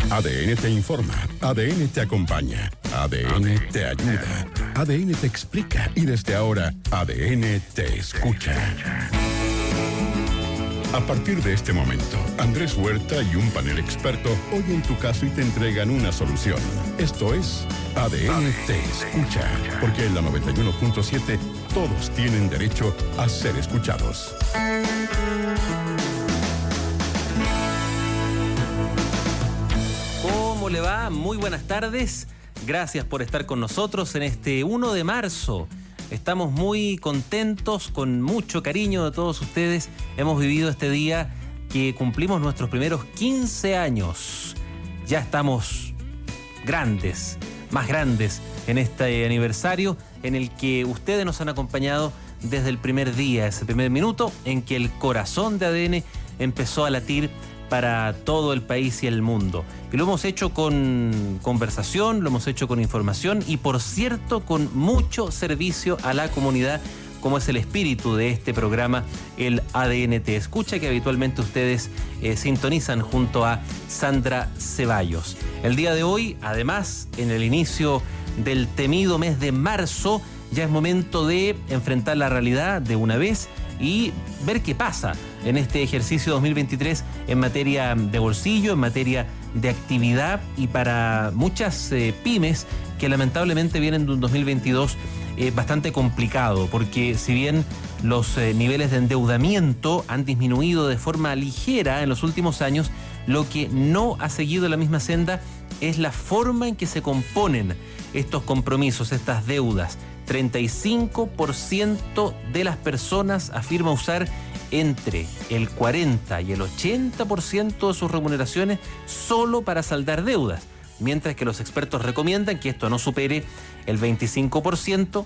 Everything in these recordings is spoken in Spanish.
ADN te informa, ADN te acompaña, ADN te ayuda, ADN te explica y desde ahora ADN te escucha. A partir de este momento, Andrés Huerta y un panel experto oyen tu caso y te entregan una solución. Esto es ADN te escucha, porque en la 91.7 todos tienen derecho a ser escuchados. ¿Cómo le va? Muy buenas tardes. Gracias por estar con nosotros en este 1 de marzo. Estamos muy contentos, con mucho cariño de todos ustedes. Hemos vivido este día que cumplimos nuestros primeros 15 años. Ya estamos grandes, más grandes en este aniversario en el que ustedes nos han acompañado desde el primer día, ese primer minuto en que el corazón de ADN empezó a latir para todo el país y el mundo. Y lo hemos hecho con conversación, lo hemos hecho con información y, por cierto, con mucho servicio a la comunidad, como es el espíritu de este programa, el ADN te escucha, que habitualmente ustedes sintonizan junto a Sandra Ceballos. El día de hoy, además, en el inicio del temido mes de marzo, ya es momento de enfrentar la realidad de una vez y ver qué pasa en este ejercicio 2023 en materia de bolsillo, en materia de actividad y para muchas pymes que lamentablemente vienen de un 2022 bastante complicado, porque si bien los niveles de endeudamiento han disminuido de forma ligera en los últimos años, lo que no ha seguido la misma senda es la forma en que se componen estos compromisos, estas deudas. 35% de las personas afirma usar entre el 40 y el 80% de sus remuneraciones solo para saldar deudas, mientras que los expertos recomiendan que esto no supere el 25%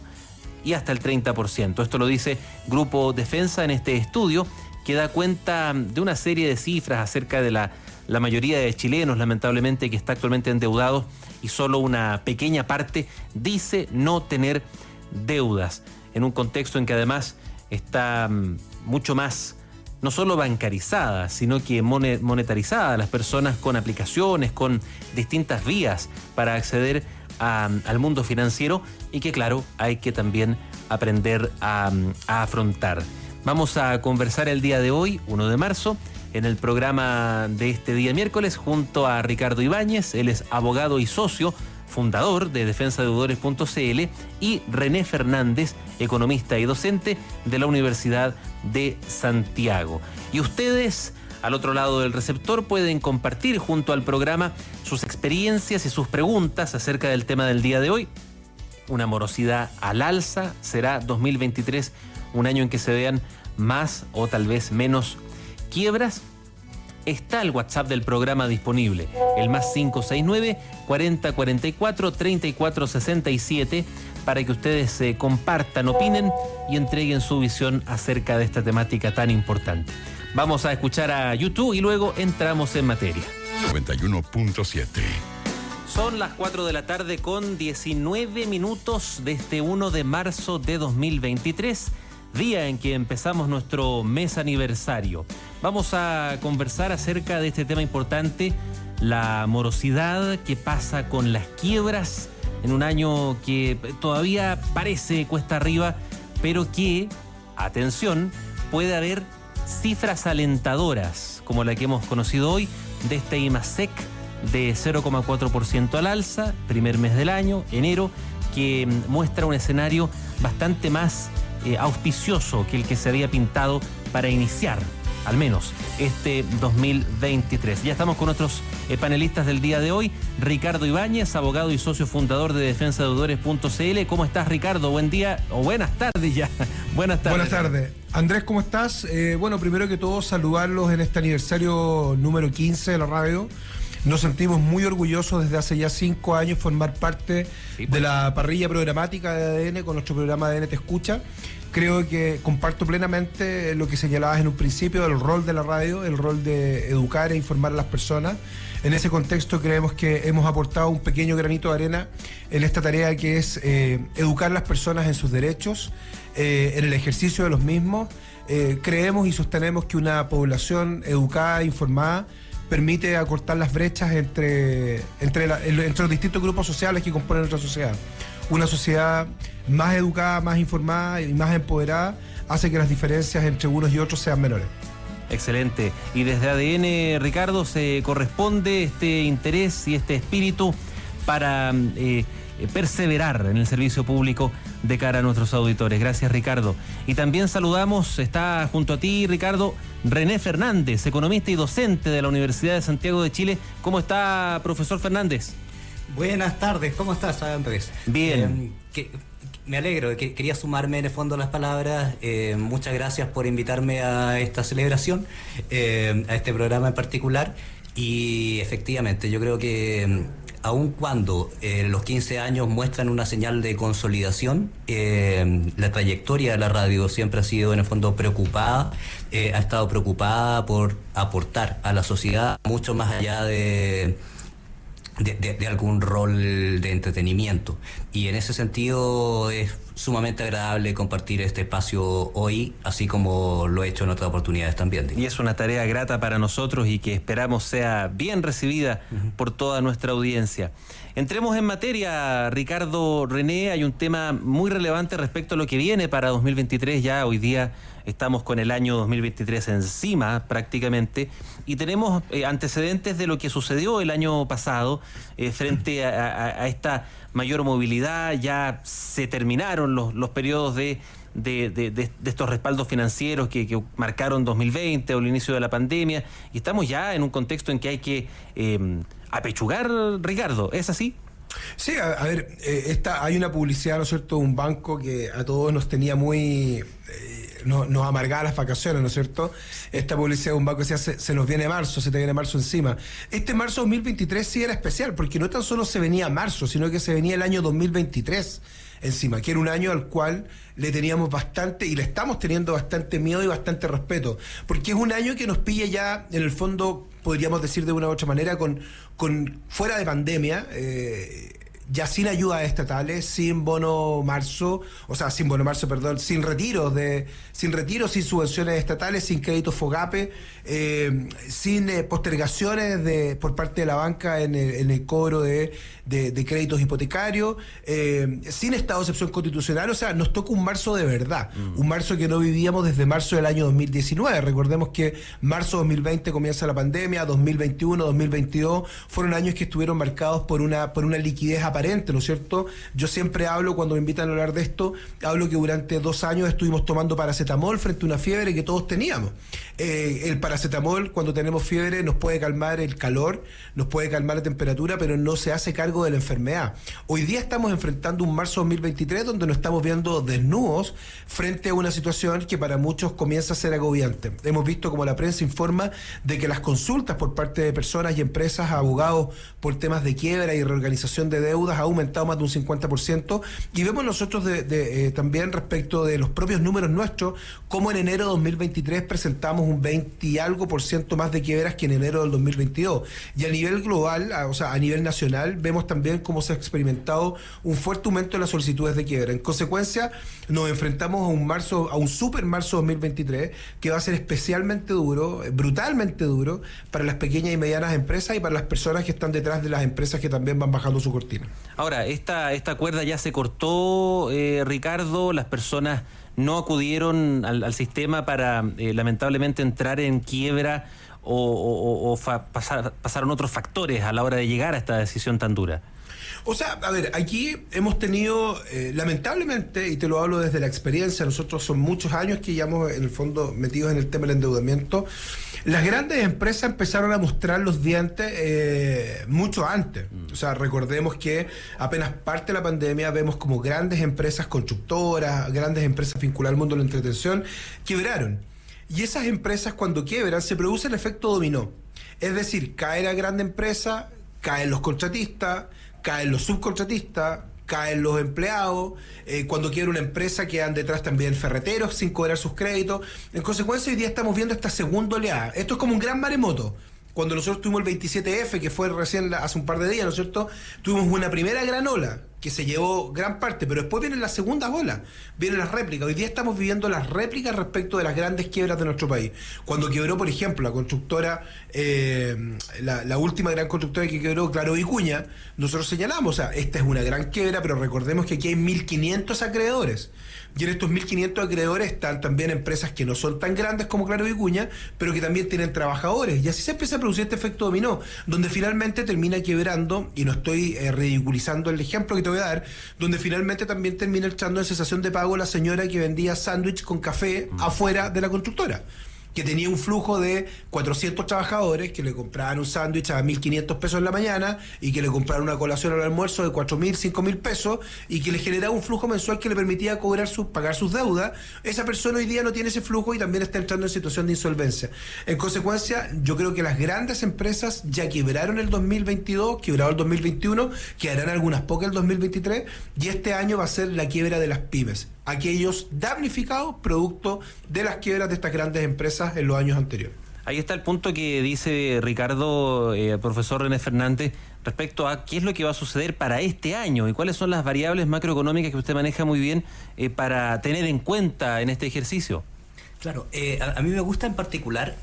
y hasta el 30%. Esto lo dice Grupo Defensa en este estudio, que da cuenta de una serie de cifras acerca de la mayoría de chilenos, lamentablemente, que está actualmente endeudados, y solo una pequeña parte dice no tener deudas, en un contexto en que además está mucho más, no solo bancarizada, sino que monetarizada, las personas con aplicaciones, con distintas vías para acceder al mundo financiero, y que claro, hay que también aprender a afrontar. Vamos a conversar el día de hoy, 1 de marzo, en el programa de este día miércoles, junto a Ricardo Ibáñez. Él es abogado y socio fundador de defensadeudores.cl, y René Fernández, economista y docente de la Universidad de Santiago. Y ustedes, al otro lado del receptor, pueden compartir junto al programa sus experiencias y sus preguntas acerca del tema del día de hoy. Una morosidad al alza. ¿Será 2023 un año en que se vean más o tal vez menos quiebras? Está el WhatsApp del programa disponible, el más 569-4044-3467, para que ustedes compartan, opinen y entreguen su visión acerca de esta temática tan importante. Vamos a escuchar a YouTube y luego entramos en materia. 91.7. Son las 4 de la tarde con 19 minutos de este 1 de marzo de 2023. Día en que empezamos nuestro mes aniversario. Vamos a conversar acerca de este tema importante, la morosidad, qué pasa con las quiebras en un año que todavía parece cuesta arriba, pero que, atención, puede haber cifras alentadoras, como la que hemos conocido hoy, de este IMASEC de 0,4% al alza, primer mes del año, enero, que muestra un escenario bastante más auspicioso que el que se había pintado para iniciar, al menos, este 2023. Ya estamos con nuestros panelistas del día de hoy. Ricardo Ibáñez, abogado y socio fundador de defensadeudores.cl. ¿Cómo estás, Ricardo? Buen día, o buenas tardes ya. Buenas tardes. Buenas tardes. Andrés, ¿cómo estás? Bueno, primero que todo, saludarlos en este aniversario número 15 de la radio. Nos sentimos muy orgullosos desde hace ya 5 años formar parte de la parrilla programática de ADN con nuestro programa ADN Te Escucha. Creo que comparto plenamente lo que señalabas en un principio del rol de la radio, el rol de educar e informar a las personas. En ese contexto creemos que hemos aportado un pequeño granito de arena en esta tarea que es educar a las personas en sus derechos, en el ejercicio de los mismos. Creemos y sostenemos que una población educada e informada permite acortar las brechas entre los distintos grupos sociales que componen nuestra sociedad. Una sociedad más educada, más informada y más empoderada hace que las diferencias entre unos y otros sean menores. Excelente. Y desde ADN, Ricardo, se corresponde este interés y este espíritu para perseverar en el servicio público de cara a nuestros auditores. Gracias, Ricardo. Y también saludamos, está junto a ti, Ricardo, René Fernández, economista y docente de la Universidad de Santiago de Chile. ¿Cómo está, profesor Fernández? Buenas tardes, ¿cómo estás, Andrés? Bien. Me alegro, quería sumarme en el fondo a las palabras. Muchas gracias por invitarme a esta celebración, a este programa en particular. Y efectivamente, yo creo que aun cuando los 15 años muestran una señal de consolidación, la trayectoria de la radio siempre ha sido en el fondo preocupada, ha estado preocupada por aportar a la sociedad mucho más allá de algún rol de entretenimiento. Y en ese sentido es sumamente agradable compartir este espacio hoy, así como lo he hecho en otras oportunidades también. Y es una tarea grata para nosotros y que esperamos sea bien recibida por toda nuestra audiencia. Entremos en materia, Ricardo, René. Hay un tema muy relevante respecto a lo que viene para 2023. Ya hoy día estamos con el año 2023 encima prácticamente y tenemos antecedentes de lo que sucedió el año pasado frente a esta mayor movilidad. Ya se terminaron los periodos de estos respaldos financieros que marcaron 2020 o el inicio de la pandemia, y estamos ya en un contexto en que hay que apechugar, Ricardo. ¿Es así? Sí, a ver, hay una publicidad, ¿no es cierto?, de un banco que a todos nos tenía muy... nos amargaba las vacaciones, ¿no es cierto? Esta publicidad de un banco decía, se nos viene marzo, se te viene marzo encima. Este marzo 2023 sí era especial, porque no tan solo se venía marzo, sino que se venía el año 2023 encima, que era un año al cual le teníamos bastante, y le estamos teniendo bastante miedo y bastante respeto, porque es un año que nos pilla ya, en el fondo, podríamos decir de una u otra manera, con fuera de pandemia, ya sin ayudas estatales, sin bono marzo, sin retiros, sin subvenciones estatales, sin créditos FOGAPE, sin postergaciones por parte de la banca en el cobro de créditos hipotecarios, sin estado de excepción constitucional. O sea, nos toca un marzo de verdad, un marzo que no vivíamos desde marzo del año 2019. Recordemos que marzo 2020 comienza la pandemia, 2021, 2022 fueron años que estuvieron marcados por una liquidez aparente, ¿no es cierto? Yo siempre hablo, cuando me invitan a hablar de esto, hablo que durante 2 años estuvimos tomando paracetamol frente a una fiebre que todos teníamos. El paracetamol, cuando tenemos fiebre, nos puede calmar el calor, nos puede calmar la temperatura, pero no se hace cargo de la enfermedad. Hoy día estamos enfrentando un marzo 2023 donde nos estamos viendo desnudos frente a una situación que para muchos comienza a ser agobiante. Hemos visto como la prensa informa de que las consultas por parte de personas y empresas a abogados por temas de quiebra y reorganización de deudas ha aumentado más de un 50%, y vemos nosotros también respecto de los propios números nuestros, como en enero de 2023 presentamos un 20 y algo % más de quiebras que en enero del 2022. Y a nivel global, o sea, a nivel nacional, vemos también cómo se ha experimentado un fuerte aumento en las solicitudes de quiebra. En consecuencia, nos enfrentamos a un super marzo 2023 que va a ser especialmente duro, brutalmente duro, para las pequeñas y medianas empresas y para las personas que están detrás de las empresas que también van bajando su cortina. Ahora, esta cuerda ya se cortó, Ricardo. Las personas no acudieron al sistema para lamentablemente entrar en quiebra o pasaron otros factores a la hora de llegar a esta decisión tan dura. O sea, a ver, aquí hemos tenido, lamentablemente, y te lo hablo desde la experiencia, nosotros son muchos años que llevamos en el fondo metidos en el tema del endeudamiento. Las grandes empresas empezaron a mostrar los dientes mucho antes. O sea, recordemos que apenas parte la pandemia vemos como grandes empresas constructoras, grandes empresas vinculadas al mundo de la entretención, quebraron. Y esas empresas, cuando quiebran, se produce el efecto dominó. Es decir, cae la grande empresa, caen los contratistas, caen los subcontratistas, caen los empleados. Cuando quiebra una empresa quedan detrás también ferreteros sin cobrar sus créditos. En consecuencia, hoy día estamos viendo esta segunda oleada. Esto es como un gran maremoto. Cuando nosotros tuvimos el 27F, que fue recién hace un par de días, ¿no es cierto?, tuvimos una primera gran ola que se llevó gran parte, pero después vienen las segundas olas, vienen las réplicas. Hoy día estamos viviendo las réplicas respecto de las grandes quiebras de nuestro país. Cuando quebró, por ejemplo, la constructora, la última gran constructora que quebró, Claro Vicuña, nosotros señalamos, o sea, esta es una gran quiebra, pero recordemos que aquí hay 1.500 acreedores. Y en estos 1.500 acreedores están también empresas que no son tan grandes como Claro Vicuña, pero que también tienen trabajadores. Y así se empieza a producir este efecto dominó, donde finalmente termina quebrando, y no estoy ridiculizando el ejemplo que te voy a dar, donde finalmente también termina echando en cesación de pago la señora que vendía sándwich con café afuera de la constructora, que tenía un flujo de 400 trabajadores que le compraban un sándwich a 1.500 pesos en la mañana y que le compraban una colación al almuerzo de 4.000, 5.000 pesos y que le generaba un flujo mensual que le permitía pagar sus deudas. Esa persona hoy día no tiene ese flujo y también está entrando en situación de insolvencia. En consecuencia, yo creo que las grandes empresas ya quebraron el 2022, quebraron el 2021, quedarán algunas pocas el 2023 y este año va a ser la quiebra de las pymes, aquellos damnificados producto de las quiebras de estas grandes empresas en los años anteriores. Ahí está el punto que dice Ricardo, profesor René Fernández, respecto a qué es lo que va a suceder para este año y cuáles son las variables macroeconómicas que usted maneja muy bien para tener en cuenta en este ejercicio. Claro, a mí me gusta en particular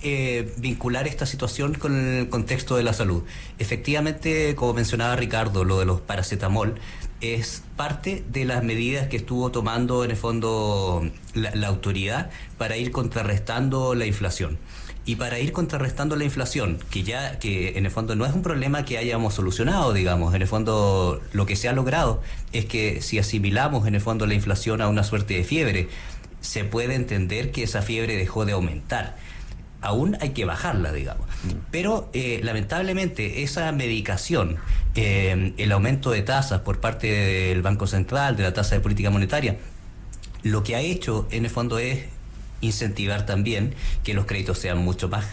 vincular esta situación con el contexto de la salud. Efectivamente, como mencionaba Ricardo, lo de los paracetamol es parte de las medidas que estuvo tomando en el fondo la autoridad para ir contrarrestando la inflación. Y para ir contrarrestando la inflación, que en el fondo no es un problema que hayamos solucionado, digamos, en el fondo lo que se ha logrado es que si asimilamos en el fondo la inflación a una suerte de fiebre, se puede entender que esa fiebre dejó de aumentar. Aún hay que bajarla, digamos. Pero lamentablemente esa medicación, el aumento de tasas por parte del Banco Central, de la tasa de política monetaria, lo que ha hecho en el fondo es incentivar también que los créditos sean mucho más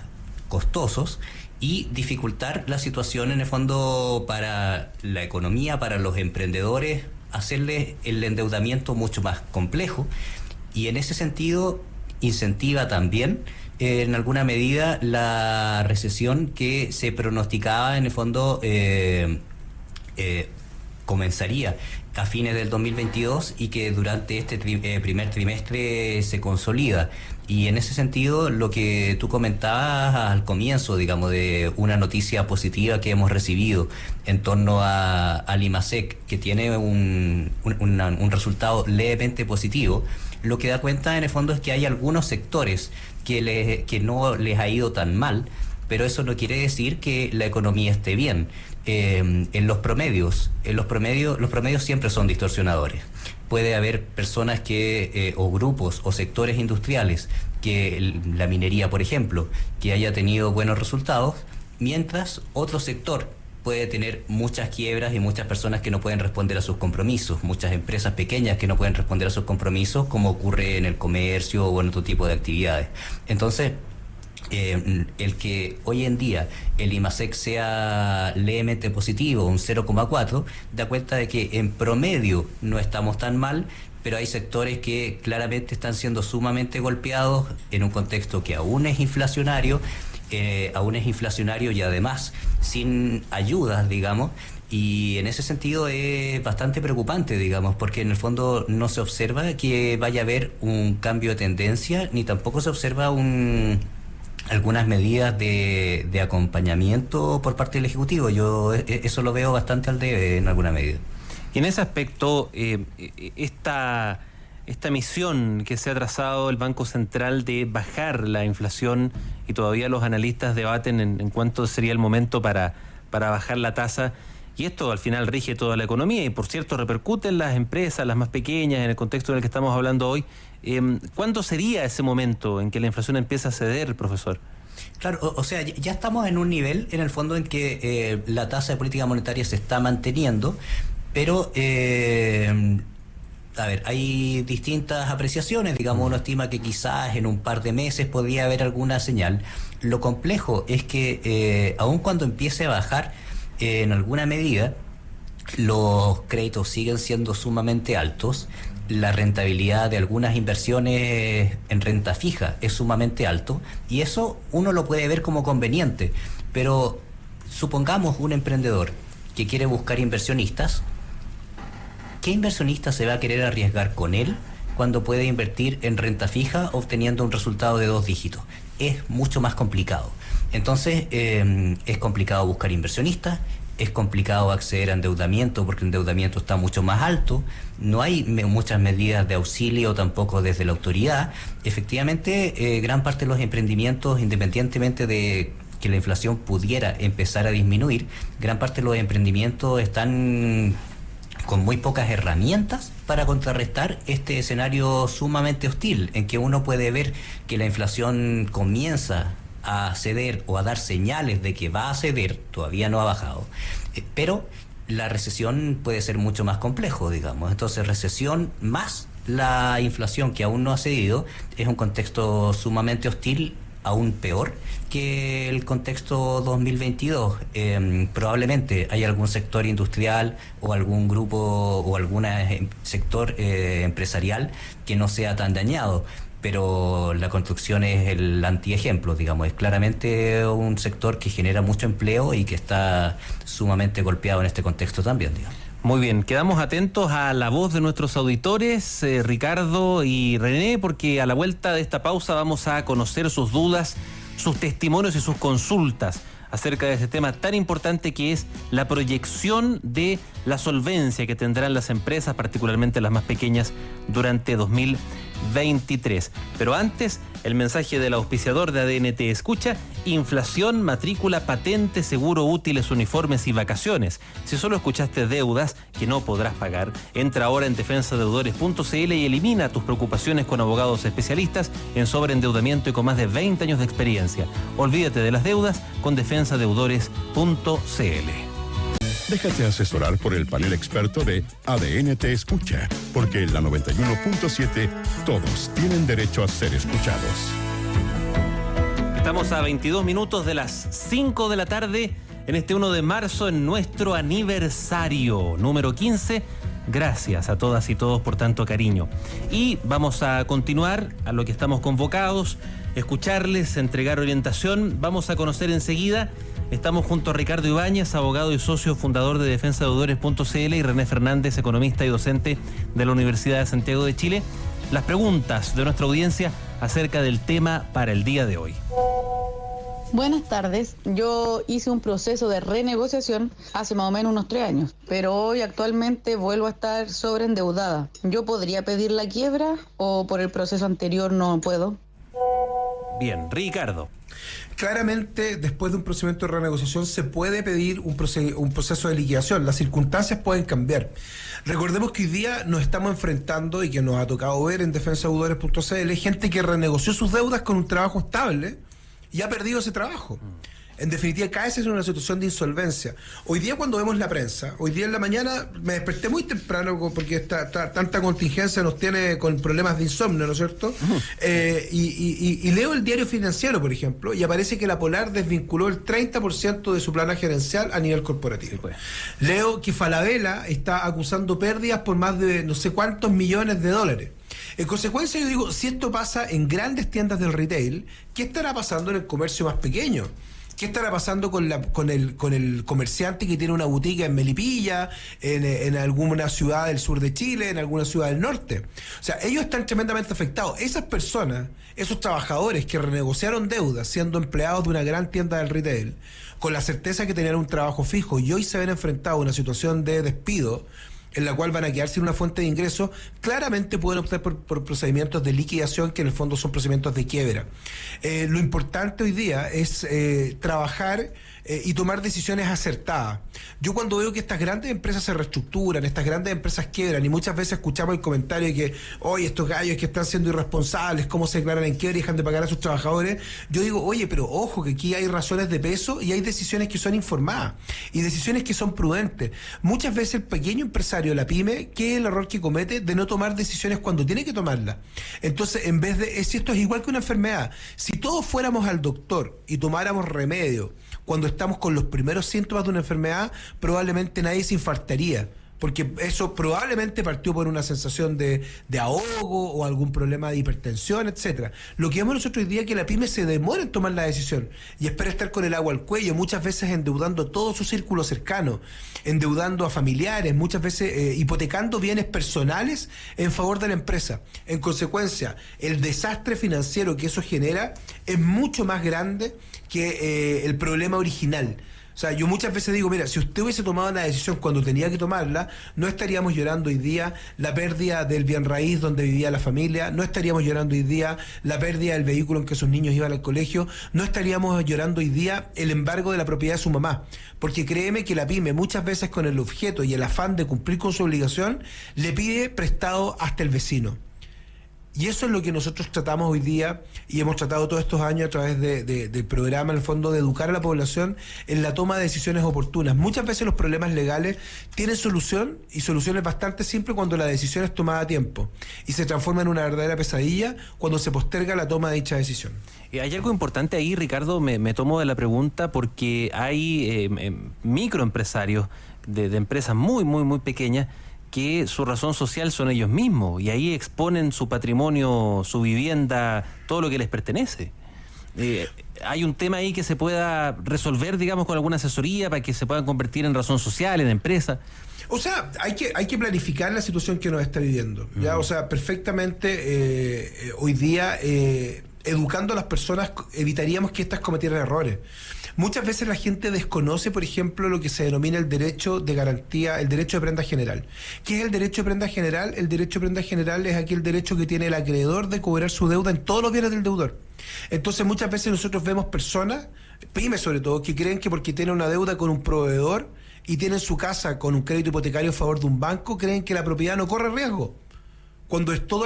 costosos y dificultar la situación en el fondo para la economía, para los emprendedores, hacerles el endeudamiento mucho más complejo. Y en ese sentido incentiva también en alguna medida la recesión que se pronosticaba en el fondo comenzaría a fines del 2022 y que durante este primer trimestre se consolida. Y en ese sentido, lo que tú comentabas al comienzo, digamos, de una noticia positiva que hemos recibido en torno al IMASEC, que tiene un resultado levemente positivo, lo que da cuenta en el fondo es que hay algunos sectores que no les ha ido tan mal, pero eso no quiere decir que la economía esté bien. Los promedios siempre son distorsionadores. Puede haber personas o grupos o sectores industriales, que la minería, por ejemplo, que haya tenido buenos resultados, mientras otro sector puede tener muchas quiebras y muchas personas que no pueden responder a sus compromisos, muchas empresas pequeñas que no pueden responder a sus compromisos, como ocurre en el comercio o en otro tipo de actividades. Entonces, el que hoy en día el IMASEC sea levemente positivo, un 0,4, da cuenta de que en promedio no estamos tan mal, pero hay sectores que claramente están siendo sumamente golpeados en un contexto que aún es inflacionario y además sin ayudas, digamos. Y en ese sentido es bastante preocupante, digamos, porque en el fondo no se observa que vaya a haber un cambio de tendencia, ni tampoco se observa algunas medidas de acompañamiento por parte del Ejecutivo. Yo eso lo veo bastante al debe en alguna medida. Y en ese aspecto, esta misión que se ha trazado el Banco Central de bajar la inflación, y todavía los analistas debaten en cuánto sería el momento para bajar la tasa, y esto al final rige toda la economía y por cierto repercute en las empresas, las más pequeñas, en el contexto en el que estamos hablando hoy. ¿Cuándo sería ese momento en que la inflación empieza a ceder, profesor? Claro, o sea, ya estamos en un nivel, en el fondo, en que la tasa de política monetaria se está manteniendo, pero hay distintas apreciaciones. Digamos, uno estima que quizás en un par de meses podría haber alguna señal. Lo complejo es que aun cuando empiece a bajar en alguna medida, los créditos siguen siendo sumamente altos. La rentabilidad de algunas inversiones en renta fija es sumamente alto, y eso uno lo puede ver como conveniente, pero supongamos un emprendedor que quiere buscar inversionistas ¿qué inversionista se va a querer arriesgar con él cuando puede invertir en renta fija obteniendo un resultado de 2 dígitos? Es mucho más complicado. Entonces, es complicado buscar inversionistas, es complicado acceder a endeudamiento porque el endeudamiento está mucho más alto, no hay muchas medidas de auxilio tampoco desde la autoridad. Efectivamente, gran parte de los emprendimientos, independientemente de que la inflación pudiera empezar a disminuir, gran parte de los emprendimientos están con muy pocas herramientas para contrarrestar este escenario sumamente hostil, en que uno puede ver que la inflación comienza a ceder o a dar señales de que va a ceder, todavía no ha bajado, pero la recesión puede ser mucho más complejo, digamos. Entonces, recesión más la inflación que aún no ha cedido es un contexto sumamente hostil, aún peor que el contexto 2022. Probablemente hay algún sector industrial o algún grupo o algún sector empresarial que no sea tan dañado, pero la construcción es el antiejemplo, digamos. Es claramente un sector que genera mucho empleo y que está sumamente golpeado en este contexto también, digamos. Muy bien, quedamos atentos a la voz de nuestros auditores, Ricardo y René, porque a la vuelta de esta pausa vamos a conocer sus dudas, sus testimonios y sus consultas acerca de este tema tan importante que es la proyección de la solvencia que tendrán las empresas, particularmente las más pequeñas, durante 2023. Pero antes, el mensaje del auspiciador de ADN Te Escucha: inflación, matrícula, patente, seguro, útiles, uniformes y vacaciones. Si solo escuchaste deudas que no podrás pagar, entra ahora en defensadeudores.cl y elimina tus preocupaciones con abogados especialistas en sobreendeudamiento y con más de 20 años de experiencia. Olvídate de las deudas con defensadeudores.cl. Déjate asesorar por el panel experto de ADN Te Escucha, porque en la 91.7 todos tienen derecho a ser escuchados. Estamos a 22 minutos de las 5 de la tarde en este 1 de marzo, en nuestro aniversario número 15. Gracias a todas y todos por tanto cariño. Y vamos a continuar a lo que estamos convocados, escucharles, entregar orientación. Vamos a conocer enseguida. Estamos junto a Ricardo Ibáñez, abogado y socio fundador de defensadeudores.cl, y René Fernández, economista y docente de la Universidad de Santiago de Chile, las preguntas de nuestra audiencia acerca del tema para el día de hoy. Buenas tardes, yo hice un proceso de renegociación hace más o menos unos 3 años, pero hoy actualmente vuelvo a estar sobreendeudada. ¿Yo podría pedir la quiebra o por el proceso anterior no puedo? Bien, Ricardo. Claramente, después de un procedimiento de renegociación se puede pedir un proceso de liquidación. Las circunstancias pueden cambiar. Recordemos que hoy día nos estamos enfrentando, y que nos ha tocado ver en defensadeudores.cl, gente que renegoció sus deudas con un trabajo estable y ha perdido ese trabajo. En definitiva, cae en una situación de insolvencia. Hoy día, cuando vemos la prensa, hoy día en la mañana me desperté muy temprano porque tanta contingencia nos tiene con problemas de insomnio, ¿no es cierto? Y leo el diario financiero, por ejemplo, y aparece que la Polar desvinculó el 30% de su plana gerencial a nivel corporativo. Sí, pues. Leo que Falabella está acusando pérdidas por más de no sé cuántos millones de dólares. En consecuencia, yo digo, si esto pasa en grandes tiendas del retail, ¿qué estará pasando en el comercio más pequeño? ¿Qué estará pasando con el comerciante que tiene una botica en Melipilla, en alguna ciudad del sur de Chile, en alguna ciudad del norte? O sea, ellos están tremendamente afectados. Esas personas, esos trabajadores que renegociaron deudas siendo empleados de una gran tienda del retail, con la certeza que tenían un trabajo fijo y hoy se ven enfrentados a una situación de despido, en la cual van a quedar sin una fuente de ingresos, claramente pueden optar por procedimientos de liquidación, que en el fondo son procedimientos de quiebra. Lo importante hoy día es trabajar y tomar decisiones acertadas. Yo cuando veo que estas grandes empresas se reestructuran, estas grandes empresas quiebran, y muchas veces escuchamos el comentario de que, oye, estos gallos que están siendo irresponsables, cómo se declaran en quiebra y dejan de pagar a sus trabajadores, yo digo, oye, pero ojo, que aquí hay razones de peso y hay decisiones que son informadas y decisiones que son prudentes. Muchas veces el pequeño empresario, la pyme, ¿qué es el error que comete? De no tomar decisiones cuando tiene que tomarlas. Entonces, en vez de, si esto es igual que una enfermedad, si todos fuéramos al doctor y tomáramos remedio cuando estamos con los primeros síntomas de una enfermedad, probablemente nadie se infartaría. porque eso probablemente partió por una sensación de ahogo o algún problema de hipertensión, etcétera. Lo que vemos nosotros hoy día es que la pyme se demora en tomar la decisión y espera estar con el agua al cuello, muchas veces endeudando todo su círculo cercano, endeudando a familiares, muchas veces hipotecando bienes personales en favor de la empresa. En consecuencia, el desastre financiero que eso genera es mucho más grande que el problema original. O sea, yo muchas veces digo, mira, si usted hubiese tomado la decisión cuando tenía que tomarla, no estaríamos llorando hoy día la pérdida del bien raíz donde vivía la familia, no estaríamos llorando hoy día la pérdida del vehículo en que sus niños iban al colegio, no estaríamos llorando hoy día el embargo de la propiedad de su mamá. Porque créeme que la pyme muchas veces con el objeto y el afán de cumplir con su obligación, le pide prestado hasta el vecino. Y eso es lo que nosotros tratamos hoy día y hemos tratado todos estos años a través del programa, en el fondo, de educar a la población en la toma de decisiones oportunas. Muchas veces los problemas legales tienen solución y soluciones bastante simples cuando la decisión es tomada a tiempo y se transforma en una verdadera pesadilla cuando se posterga la toma de dicha decisión. Hay algo importante ahí, Ricardo, me tomo de la pregunta porque hay microempresarios de empresas muy, muy, muy pequeñas que su razón social son ellos mismos y ahí exponen su patrimonio, su vivienda, todo lo que les pertenece. ¿Hay un tema ahí que se pueda resolver, digamos, con alguna asesoría para que se puedan convertir en razón social, en empresa? O sea, hay que planificar la situación que nos está viviendo. ¿Ya? O sea, perfectamente hoy día, educando a las personas, evitaríamos que éstas cometieran errores. Muchas veces la gente desconoce, por ejemplo, lo que se denomina el derecho de garantía, el derecho de prenda general. ¿Qué es el derecho de prenda general? El derecho de prenda general es aquel derecho que tiene el acreedor de cobrar su deuda en todos los bienes del deudor. Entonces muchas veces nosotros vemos personas, pymes sobre todo, que creen que porque tienen una deuda con un proveedor y tienen su casa con un crédito hipotecario a favor de un banco, creen que la propiedad no corre riesgo. Cuando es todo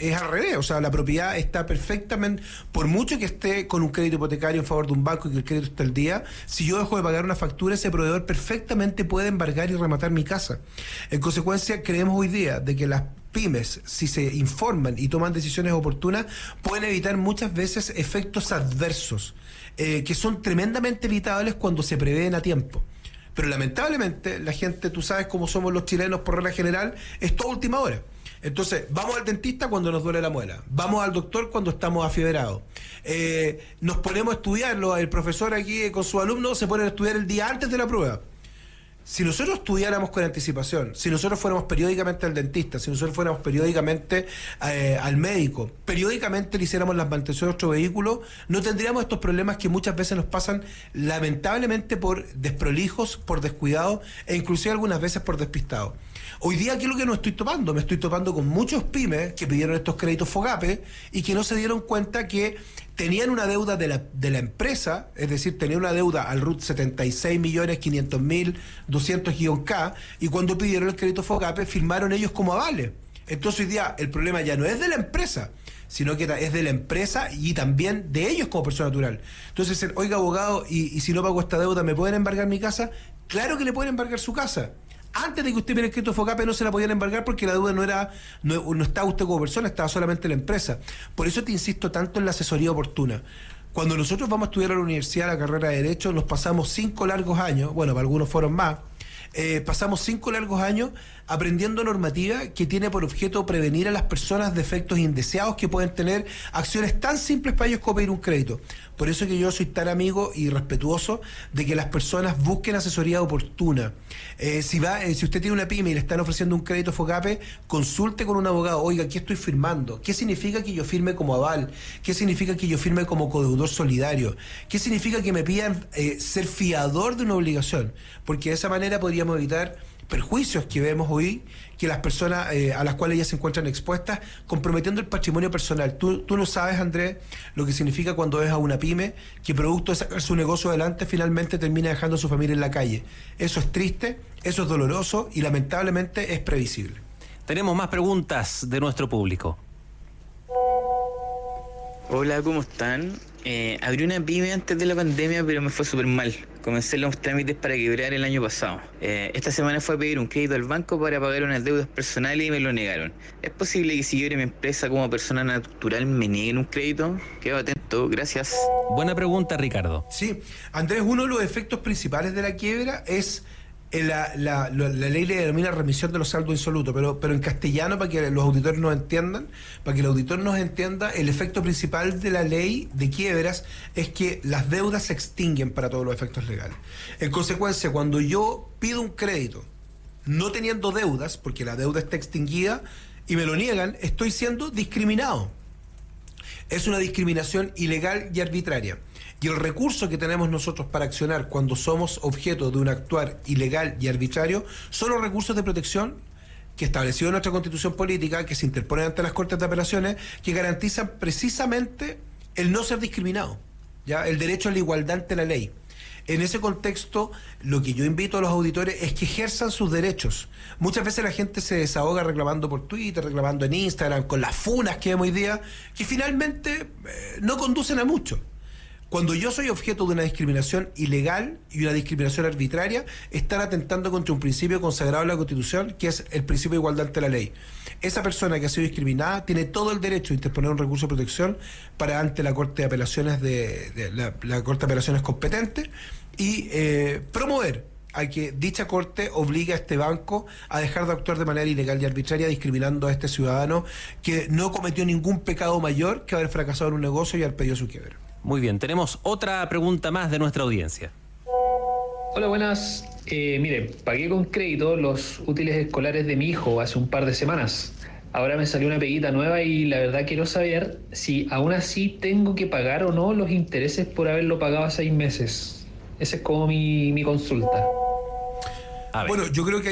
es al revés, o sea, la propiedad está perfectamente, por mucho que esté con un crédito hipotecario en favor de un banco y que el crédito esté al día, si yo dejo de pagar una factura, ese proveedor perfectamente puede embargar y rematar mi casa. En consecuencia, creemos hoy día de que las pymes, si se informan y toman decisiones oportunas, pueden evitar muchas veces efectos adversos, que son tremendamente evitables cuando se prevén a tiempo. Pero lamentablemente la gente, tú sabes cómo somos los chilenos por regla general, es toda última hora. Entonces, vamos al dentista cuando nos duele la muela, vamos al doctor cuando estamos afiebrados, nos ponemos a estudiarlo, el profesor aquí con sus alumnos se pone a estudiar el día antes de la prueba. Si nosotros estudiáramos con anticipación, si nosotros fuéramos periódicamente al dentista, si nosotros fuéramos periódicamente al médico, periódicamente le hiciéramos las mantenciones de nuestro vehículo, no tendríamos estos problemas que muchas veces nos pasan lamentablemente por desprolijos, por descuidados e inclusive algunas veces por despistados. Hoy día, ¿qué es lo que no estoy topando? Me estoy topando con muchos pymes que pidieron estos créditos FOGAPE y que no se dieron cuenta que tenían una deuda de la empresa, es decir, tenían una deuda al RUT 76.500.200-K, y cuando pidieron el crédito FOGAPE firmaron ellos como avales. Entonces hoy día el problema ya no es de la empresa, sino que es de la empresa y también de ellos como persona natural. Entonces, oiga, abogado, y si no pago esta deuda, ¿me pueden embargar mi casa? Claro que le pueden embargar su casa. Antes de que usted viera el crédito FOGAPE no se la podían embargar porque la deuda no estaba usted como persona, estaba solamente la empresa. Por eso te insisto tanto en la asesoría oportuna. Cuando nosotros vamos a estudiar a la universidad la carrera de Derecho, nos pasamos 5 largos años, bueno, para algunos fueron más, pasamos 5 largos años aprendiendo normativa que tiene por objeto prevenir a las personas de efectos indeseados que pueden tener acciones tan simples para ellos como pedir un crédito. Por eso que yo soy tan amigo y respetuoso de que las personas busquen asesoría oportuna. Si usted tiene una pyme y le están ofreciendo un crédito FOGAPE, consulte con un abogado. Oiga, ¿qué estoy firmando? ¿Qué significa que yo firme como aval? ¿Qué significa que yo firme como codeudor solidario? ¿Qué significa que me pidan ser fiador de una obligación? Porque de esa manera podríamos evitar perjuicios que vemos hoy, que las personas a las cuales ya se encuentran expuestas, comprometiendo el patrimonio personal. Tú lo sabes, Andrés, lo que significa cuando ves a una pyme que producto de sacar su negocio adelante finalmente termina dejando a su familia en la calle. Eso es triste, eso es doloroso y lamentablemente es previsible. Tenemos más preguntas de nuestro público. Hola, ¿cómo están? Abrí una pyme antes de la pandemia, pero me fue súper mal. Comencé los trámites para quebrar el año pasado. Esta semana fue a pedir un crédito al banco para pagar unas deudas personales y me lo negaron. ¿Es posible que si quiebre mi empresa como persona natural me nieguen un crédito? Quedo atento, gracias. Buena pregunta, Ricardo. Sí, Andrés, uno de los efectos principales de la quiebra es La ley le denomina remisión de los saldos insolutos, pero en castellano, para que los auditores nos entiendan, el efecto principal de la ley de quiebras es que las deudas se extinguen para todos los efectos legales. En consecuencia, cuando yo pido un crédito no teniendo deudas, porque la deuda está extinguida, y me lo niegan, estoy siendo discriminado. Es una discriminación ilegal y arbitraria. Y el recurso que tenemos nosotros para accionar cuando somos objeto de un actuar ilegal y arbitrario son los recursos de protección que establecido en nuestra Constitución política, que se interponen ante las Cortes de Apelaciones, que garantizan precisamente el no ser discriminado, ¿ya? El derecho a la igualdad ante la ley. En ese contexto, lo que yo invito a los auditores es que ejerzan sus derechos. Muchas veces la gente se desahoga reclamando por Twitter, reclamando en Instagram, con las funas que vemos hoy día, que finalmente no conducen a mucho. Cuando yo soy objeto de una discriminación ilegal y una discriminación arbitraria, están atentando contra un principio consagrado en la Constitución, que es el principio de igualdad ante la ley. Esa persona que ha sido discriminada tiene todo el derecho de interponer un recurso de protección para ante la Corte de Apelaciones la Corte de Apelaciones competente y promover a que dicha corte obligue a este banco a dejar de actuar de manera ilegal y arbitraria, discriminando a este ciudadano que no cometió ningún pecado mayor que haber fracasado en un negocio y haber pedido su quiebra. Muy bien, tenemos otra pregunta más de nuestra audiencia. Hola, buenas. Mire, pagué con crédito los útiles escolares de mi hijo hace un par de semanas. Ahora me salió una peguita nueva y la verdad quiero saber si aún así tengo que pagar o no los intereses por haberlo pagado a 6 meses. Esa es como mi consulta. Bueno, yo creo que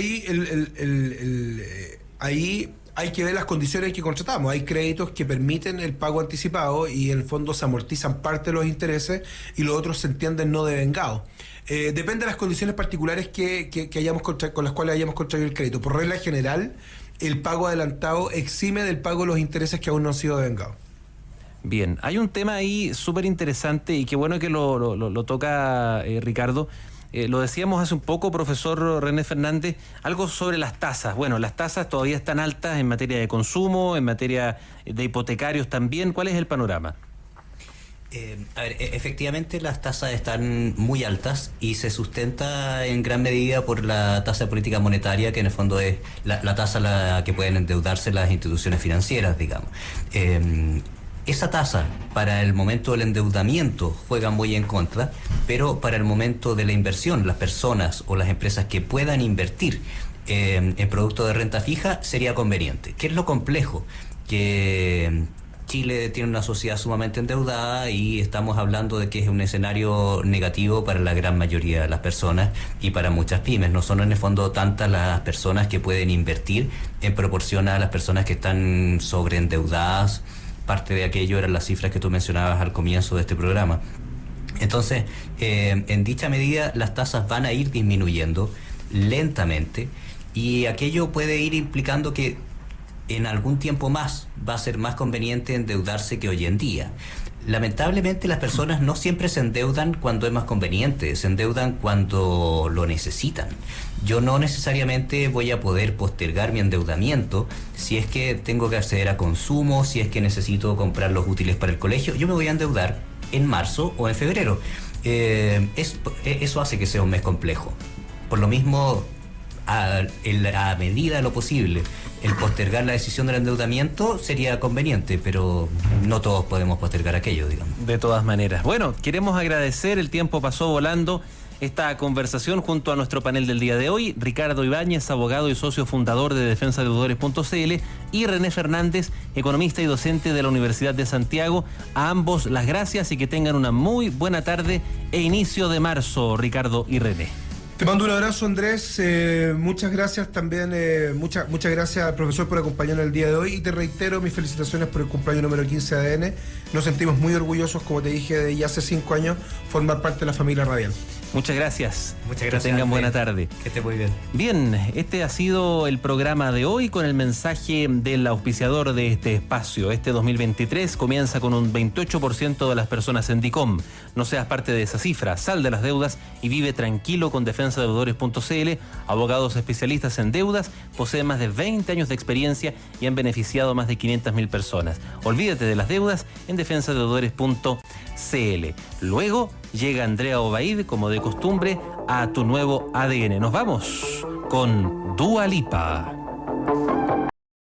ahí hay que ver las condiciones que contratamos. Hay créditos que permiten el pago anticipado y en el fondo se amortizan parte de los intereses y los otros se entienden no devengados. Depende de las condiciones particulares que hayamos con las cuales hayamos contraído el crédito. Por regla general, el pago adelantado exime del pago de los intereses que aún no han sido devengados. Bien, hay un tema ahí súper interesante y qué bueno que lo toca Ricardo. Lo decíamos hace un poco, profesor René Fernández, algo sobre las tasas. Bueno, las tasas todavía están altas en materia de consumo, en materia de hipotecarios también. ¿Cuál es el panorama? Efectivamente las tasas están muy altas y se sustenta en gran medida por la tasa de política monetaria, que en el fondo es la tasa a la que pueden endeudarse las instituciones financieras, digamos. Esa tasa para el momento del endeudamiento juega muy en contra, pero para el momento de la inversión, las personas o las empresas que puedan invertir en productos de renta fija sería conveniente. ¿Qué es lo complejo? Que Chile tiene una sociedad sumamente endeudada y estamos hablando de que es un escenario negativo para la gran mayoría de las personas y para muchas pymes. No son en el fondo tantas las personas que pueden invertir en proporción a las personas que están sobreendeudadas. Parte de aquello eran las cifras que tú mencionabas al comienzo de este programa. Entonces, en dicha medida, las tasas van a ir disminuyendo lentamente y aquello puede ir implicando que en algún tiempo más va a ser más conveniente endeudarse que hoy en día. Lamentablemente las personas no siempre se endeudan cuando es más conveniente, se endeudan cuando lo necesitan. Yo no necesariamente voy a poder postergar mi endeudamiento si es que tengo que acceder a consumo, si es que necesito comprar los útiles para el colegio. Yo me voy a endeudar en marzo o en febrero. Eso hace que sea un mes complejo. Por lo mismo, a medida de lo posible, el postergar la decisión del endeudamiento sería conveniente, pero no todos podemos postergar aquello, digamos. De todas maneras. Bueno, queremos agradecer, el tiempo pasó volando, esta conversación junto a nuestro panel del día de hoy, Ricardo Ibáñez, abogado y socio fundador de defensadeudores.cl, y René Fernández, economista y docente de la Universidad de Santiago. A ambos las gracias y que tengan una muy buena tarde e inicio de marzo, Ricardo y René. Te mando un abrazo, Andrés. Muchas gracias también, muchas gracias al profesor por acompañarnos el día de hoy y te reitero mis felicitaciones por el cumpleaños número 15 de ADN. Nos sentimos muy orgullosos, como te dije, de ya hace 5 años formar parte de la familia radial. Muchas gracias. Muchas gracias. Que tengan buena tarde. Que esté muy bien. Bien, este ha sido el programa de hoy con el mensaje del auspiciador de este espacio. Este 2023 comienza con un 28% de las personas en DICOM. No seas parte de esa cifra, sal de las deudas y vive tranquilo con defensadeudores.cl. Abogados especialistas en deudas, poseen más de 20 años de experiencia y han beneficiado a más de 500.000 personas. Olvídate de las deudas en defensadeudores.cl. Luego llega Andrea Obaid, como de costumbre, a tu nuevo ADN. Nos vamos con Dua Lipa.